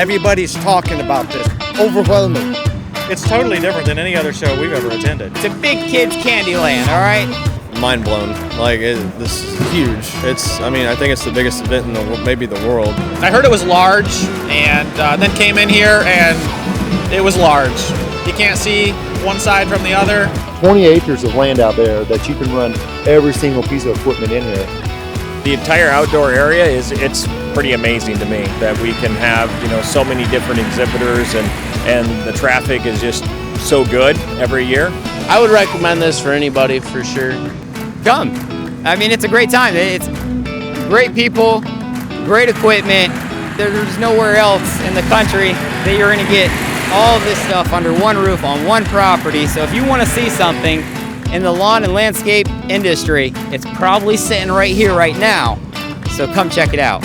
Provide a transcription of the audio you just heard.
Everybody's talking about this. Overwhelming. It's totally different than any other show we've ever attended. It's a big kids' candy land, all right? Mind blown. Like, this is huge. I think it's the biggest event in maybe the world. I heard it was large, and then came in here, and it was large. You can't see one side from the other. 20 acres of land out there that you can run every single piece of equipment in here. The entire outdoor area it's pretty amazing to me that we can have so many different exhibitors and the traffic is just so good every year. I would recommend this for anybody for sure. Come. I mean, it's a great time. It's great people, great equipment. There's nowhere else in the country that you're going to get all of this stuff under one roof on one property. So if you want to see something in the lawn and landscape industry, it's probably sitting right here right now. So come check it out.